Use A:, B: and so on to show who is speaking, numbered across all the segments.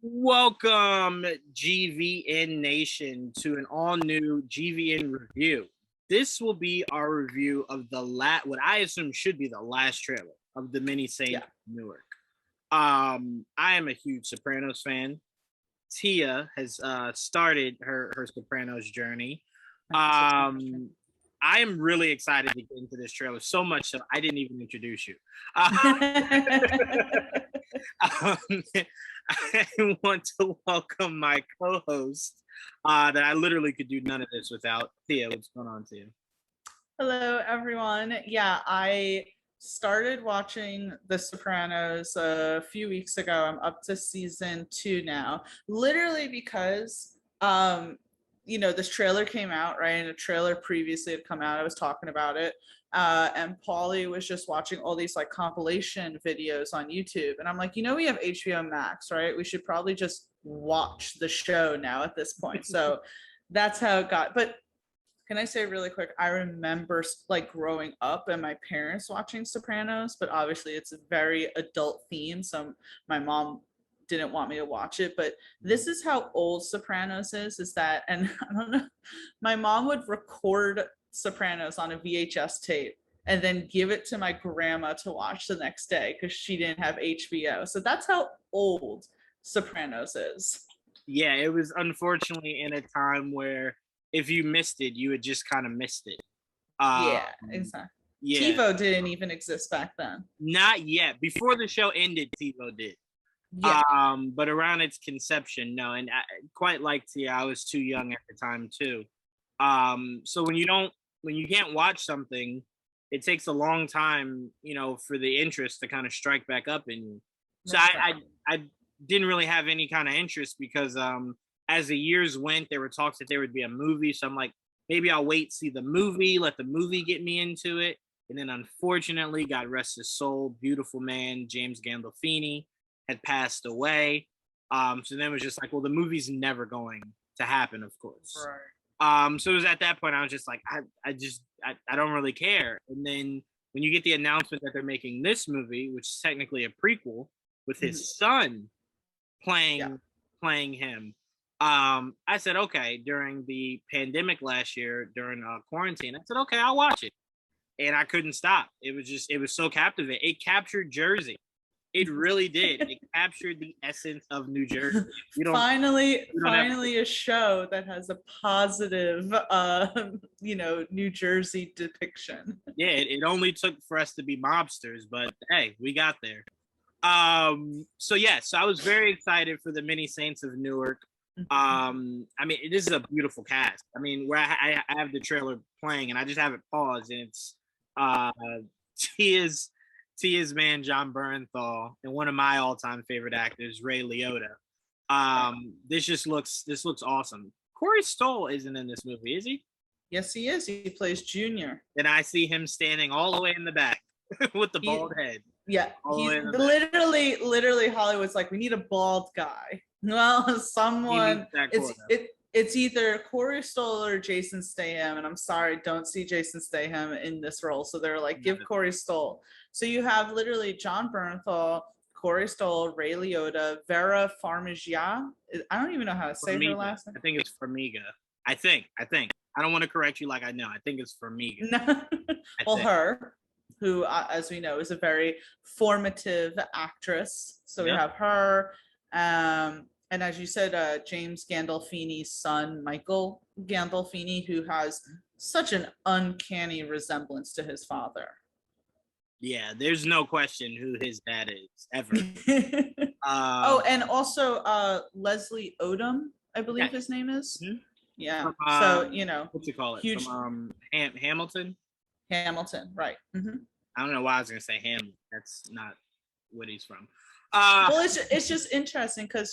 A: Welcome, GVN Nation, to an all-new GVN review. This will be our review of what I assume should be the last trailer of the Many Saints of Newark. I am a huge Sopranos fan. Tia has started her Sopranos journey. I am really excited to get into this trailer, so much so I didn't even introduce you. I want to welcome my co-host that I literally could do none of this without. Tia, what's going on, Tia?
B: Hello, everyone. Yeah, I started watching The Sopranos a few weeks ago. I'm up to season 2 now, literally because this trailer came out, right? And a trailer previously had come out. I was talking about it. And Paulie was just watching all these like compilation videos on YouTube. And I'm like, we have HBO Max, right? We should probably just watch the show now at this point. So that's how it got. But can I say really quick, I remember like growing up and my parents watching Sopranos, but obviously it's a very adult theme. So my mom didn't want me to watch it, but this is how old Sopranos is that, and I don't know, my mom would record Sopranos on a VHS tape and then give it to my grandma to watch the next day because she didn't have HBO. So that's how old Sopranos is.
A: Yeah, it was unfortunately in a time where if you missed it, you had just kind of missed it.
B: Yeah, exactly. Yeah. TiVo didn't even exist back then.
A: Not yet. Before the show ended, TiVo did. Yeah. But around its conception, no. And quite like Tia, I was too young at the time too. So when you can't watch something, it takes a long time, for the interest to kind of strike back up in you. So I didn't really have any kind of interest because as the years went, there were talks that there would be a movie. So I'm like, maybe I'll wait, see the movie, let the movie get me into it. And then unfortunately, God rest his soul, beautiful man, James Gandolfini had passed away. So then it was just like, well, the movie's never going to happen, of course. Right. So it was at that point, I was just like, I don't really care. And then when you get the announcement that they're making this movie, which is technically a prequel with his son playing him, I said, okay, during the pandemic last year, during quarantine, I said, okay, I'll watch it. And I couldn't stop. It was so captivating. It captured Jersey. It really did. It captured the essence of New Jersey.
B: Finally, a show that has a positive, New Jersey depiction.
A: Yeah, it only took for us to be mobsters, but hey, we got there. So I was very excited for the Many Saints of Newark. I mean, this is a beautiful cast. I mean, where I have the trailer playing and I just have it paused, and it's Tia's man, Jon Bernthal, and one of my all-time favorite actors, Ray Liotta. This looks awesome. Corey Stoll isn't in this movie, is he?
B: Yes, he is. He plays Junior.
A: And I see him standing all the way in the back with the bald head.
B: Yeah, he's literally Hollywood's like, we need a bald guy. Well, someone, it's either Corey Stoll or Jason Statham, and I'm sorry, don't see Jason Statham in this role. So they're like, give Corey Stoll. So you have literally Jon Bernthal, Corey Stoll, Ray Liotta, Vera Farmigia. I don't even know how to say her last name.
A: I think it's Farmiga. I think. I don't want to correct you like I know. I think it's Farmiga.
B: Well, her, who, as we know, is a very formative actress. So we have her. And as you said, James Gandolfini's son, Michael Gandolfini, who has such an uncanny resemblance to his father.
A: Yeah, there's no question who his dad is, ever.
B: And also Leslie Odom, I believe his name is. Mm-hmm. Yeah. So,
A: what's it called? Huge. From Hamilton?
B: Hamilton, right. Mm-hmm.
A: I don't know why I was going to say Hamilton. That's not what he's from.
B: Well, it's just interesting because,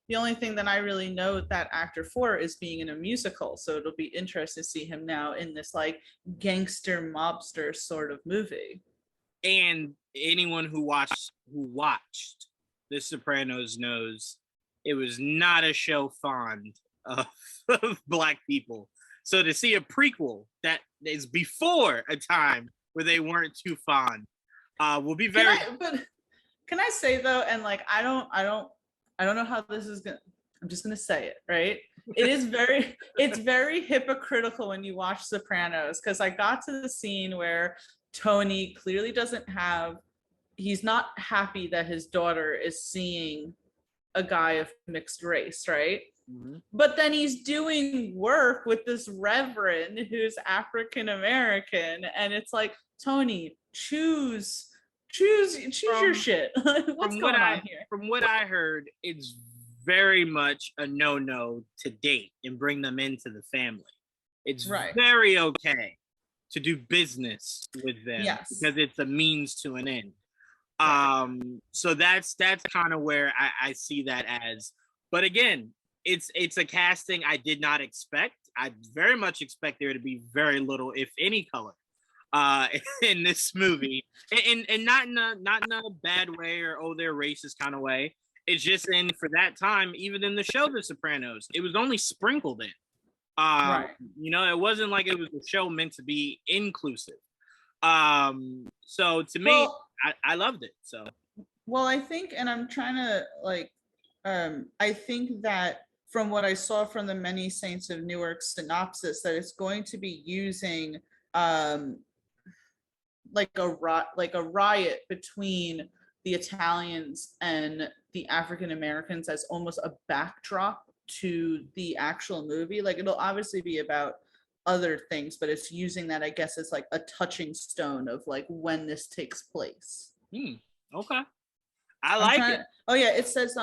B: the only thing that I really know that actor for is being in a musical. So it'll be interesting to see him now in this like gangster mobster sort of movie.
A: And anyone who watched The Sopranos knows it was not a show fond of Black people. So to see a prequel that is before a time where they weren't too fond will be very.
B: But can I say though, and like I don't I don't know how this is gonna, I'm just gonna say it, right? It's very hypocritical when you watch Sopranos, because I got to the scene where Tony clearly he's not happy that his daughter is seeing a guy of mixed race, right? Mm-hmm. But then he's doing work with this reverend who's African American, and it's like, Tony, choose your shit. What's going on here?
A: From what I heard, it's very much a no to date and bring them into the family. It's very okay to do business with them, because it's a means to an end. So that's kind of where I see that as. But again, it's a casting I did not expect. I very much expect there to be very little, if any, color in this movie, and not in a bad way or they're racist kind of way. It's just for that time, even in the show The Sopranos, it was only sprinkled in. It wasn't like it was a show meant to be inclusive. So to me, I loved it. So
B: I think, and I'm trying to I think that from what I saw from the Many Saints of Newark synopsis, that it's going to be using like a riot between the Italians and the African Americans as almost a backdrop to the actual movie. Like, it'll obviously be about other things, but it's using that, I guess, as like a touching stone of like when this takes place.
A: Okay. I like it.
B: Oh yeah, it says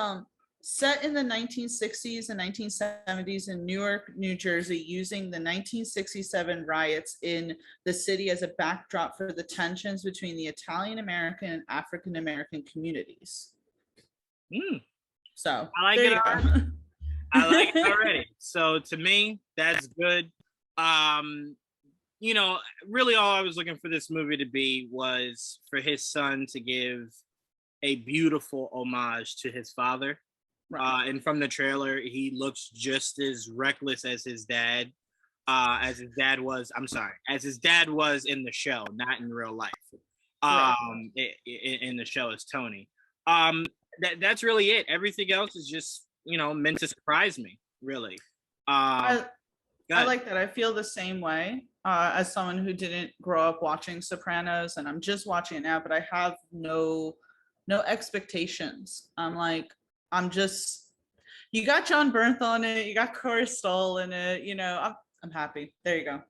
B: set in the 1960s and 1970s in Newark, New Jersey, using the 1967 riots in the city as a backdrop for the tensions between the Italian American and African American communities. So
A: I like it already. I like it already. So to me, that's good. Really all I was looking for this movie to be was for his son to give a beautiful homage to his father. And from the trailer, he looks just as reckless as his dad, as his dad was in the show, not in real life. In the show as Tony. That's really it. Everything else is just, meant to surprise me, really.
B: I like that. I feel the same way as someone who didn't grow up watching Sopranos, and I'm just watching it now, but I have no expectations. You got Jon Bernthal in it, you got Corey Stoll in it, I'm happy. There you go.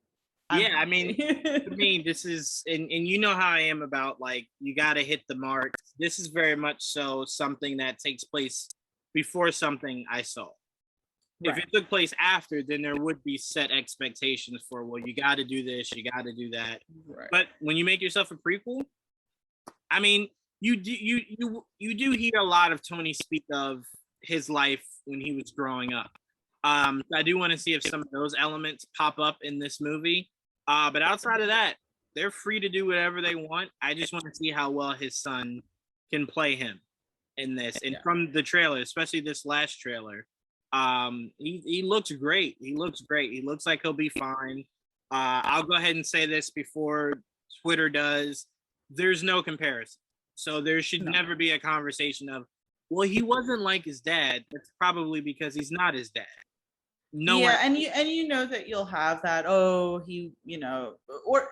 A: I mean, to me, this is, and you know how I am about, like, you got to hit the mark. This is very much so something that takes place before something I saw. If it took place after, then there would be set expectations for, well, you got to do this, you got to do that. But when you make yourself a prequel, I mean, you do hear a lot of Tony speak of his life when he was growing up. I do want to see if some of those elements pop up in this movie. But outside of that, they're free to do whatever they want. I just want to see how well his son can play him in this. And from the trailer, especially this last trailer, he looks great. He looks great. He looks like he'll be fine. I'll go ahead and say this before Twitter does. There's no comparison. So there should never be a conversation of, well, he wasn't like his dad. That's probably because he's not his dad.
B: And you know that you'll have that. Oh, he, or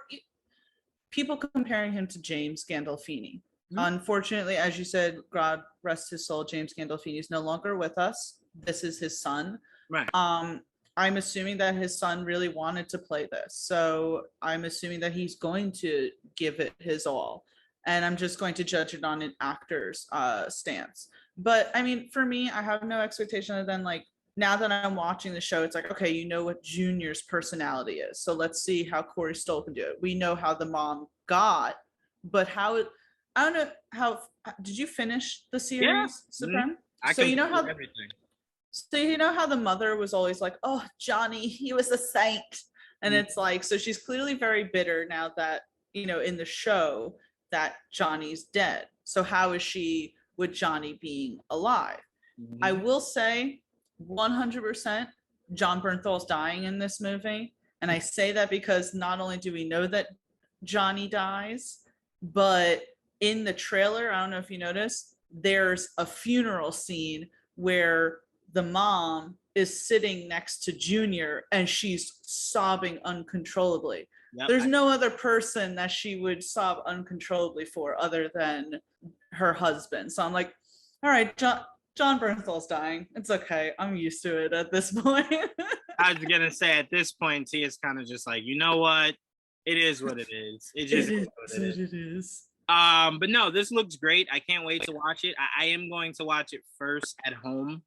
B: people comparing him to James Gandolfini. Mm-hmm. Unfortunately, as you said, God rest his soul, James Gandolfini is no longer with us. This is his son.
A: Right.
B: I'm assuming that his son really wanted to play this. So I'm assuming that he's going to give it his all. And I'm just going to judge it on an actor's stance. But I mean, for me, I have no expectation other than, like, now that I'm watching the show, it's like, okay, you know what Junior's personality is. So let's see how Corey Stoll can do it. We know how the mom got, but I don't know how, did you finish the series, Soprano? So you know how everything. So you know how the mother was always like, oh, Johnny, he was a saint. And it's like, so she's clearly very bitter now that, in the show that Johnny's dead. So how is she with Johnny being alive? Mm-hmm. I will say 100% Jon Bernthal's dying in this movie. And I say that because not only do we know that Johnny dies, but in the trailer, I don't know if you noticed, there's a funeral scene where the mom is sitting next to Junior and she's sobbing uncontrollably. Yep. There's no other person that she would sob uncontrollably for other than her husband. So I'm like, all right, Jon Bernthal's dying. It's okay. I'm used to it at this point.
A: I was gonna say at this point, Tia's kind of just like, you know what? It is what it is. It just is what it is. But no, this looks great. I can't wait to watch it. I am going to watch it first at home.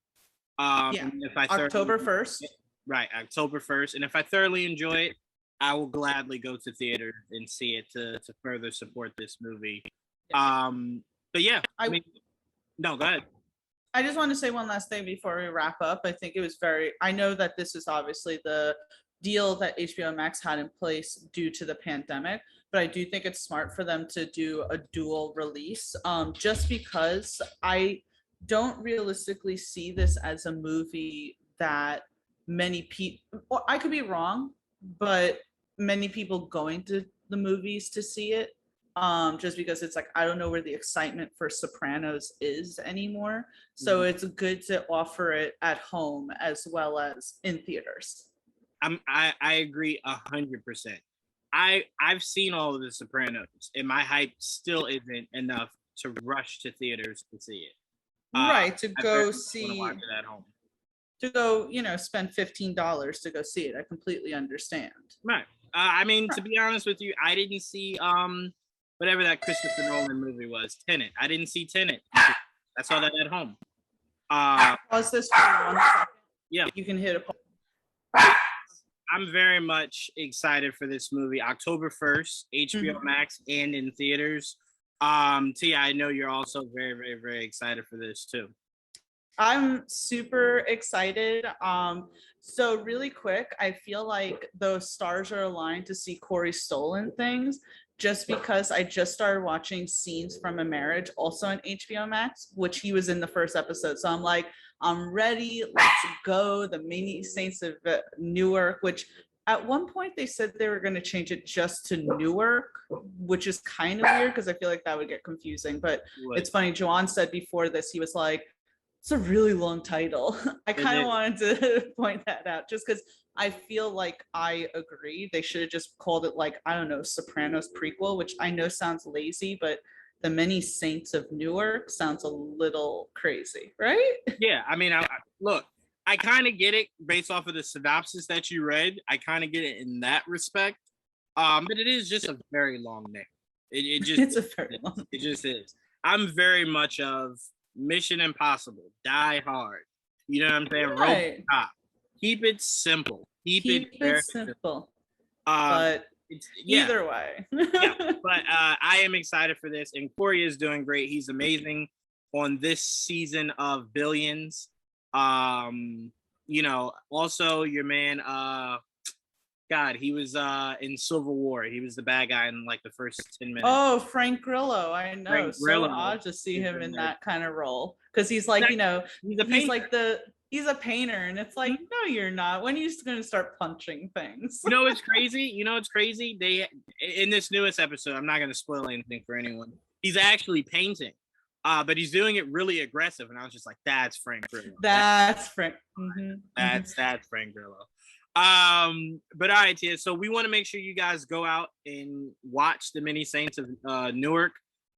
B: If I October 1st.
A: Right, October 1st. And if I thoroughly enjoy it, I will gladly go to theater and see it to further support this movie. But yeah, I mean, no, go ahead.
B: I just want to say one last thing before we wrap up. I think it was I know that this is obviously the deal that HBO Max had in place due to the pandemic, but I do think it's smart for them to do a dual release, just because I don't realistically see this as a movie that many people, well, I could be wrong, but many people going to the movies to see it, just because it's like, I don't know where the excitement for Sopranos is anymore. So it's good to offer it at home as well as in theaters.
A: I agree 100%. I've seen all of the Sopranos, and my hype still isn't enough to rush to theaters to see it.
B: Right, to go see,
A: watch it at home.
B: To go, spend $15 to go see it. I completely understand.
A: Right. I mean, to be honest with you, I didn't see whatever that Christopher Nolan movie was, Tenet. I didn't see Tenet. I saw that at home.
B: Pause this for 1 second.
A: Yeah.
B: You can hit a pause.
A: I'm very much excited for this movie. October 1st, HBO Max and in theaters. Tia, I know you're also very, very, very excited for this too.
B: I'm super excited. So really quick, I feel like those stars are aligned to see Corey Stoll in things, just because I just started watching Scenes from a Marriage, also on HBO Max, which he was in the first episode. So I'm like, I'm ready. Let's go. The Many Saints of Newark, which at one point they said they were going to change it just to Newark, which is kind of weird because I feel like that would get confusing. But it's funny. Juwaan said before this, he was like, it's a really long title. I kind of wanted to point that out just because I feel like I agree. They should have just called it like, I don't know, Sopranos prequel, which I know sounds lazy, but the Many Saints of Newark sounds a little crazy, right?
A: Yeah, I mean, look, I kind of get it based off of the synopsis that you read. I kind of get it in that respect. But it is just a very long name. It's a very long name. It just is. I'm very much of Mission Impossible, Die Hard. You know what I'm saying?
B: Right.
A: RoboCop. Keep it simple. Keep it very simple.
B: But either way.
A: Yeah, but I am excited for this, and Corey is doing great. He's amazing on this season of Billions. Also your man, God, he was in Civil War. He was the bad guy in like the first 10 minutes.
B: Oh, Frank Grillo. I know. Frank Grillo. So odd to see him in that kind of role. Because he's like, he's a painter, and it's like, no, you're not. When are you going to start punching things?
A: It's crazy. They, in this newest episode, I'm not going to spoil anything for anyone. He's actually painting, but he's doing it really aggressive, and I was just like, that's Frank Grillo.
B: That's Frank.
A: That's Frank Grillo. But all right, Tia. So we want to make sure you guys go out and watch the Many Saints of Newark,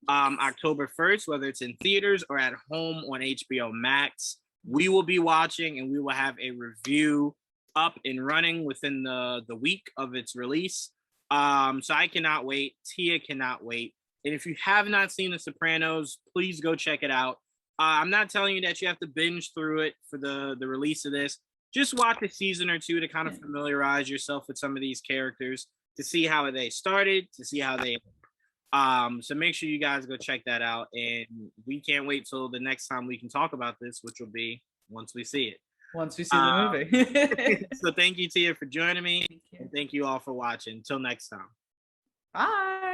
A: October 1st, whether it's in theaters or at home on HBO Max. We will be watching, and we will have a review up and running within the week of its release. So I cannot wait. Tia cannot wait. And if you have not seen The Sopranos, please go check it out. I'm not telling you that you have to binge through it for the release of this. Just watch a season or two to kind of familiarize yourself with some of these characters, to see how they started, to see how they so make sure you guys go check that out, and we can't wait till the next time we can talk about this, which will be once we see it.
B: Once we see the movie.
A: So thank you, Tia, for joining me, and thank you all for watching. Until next time.
B: Bye.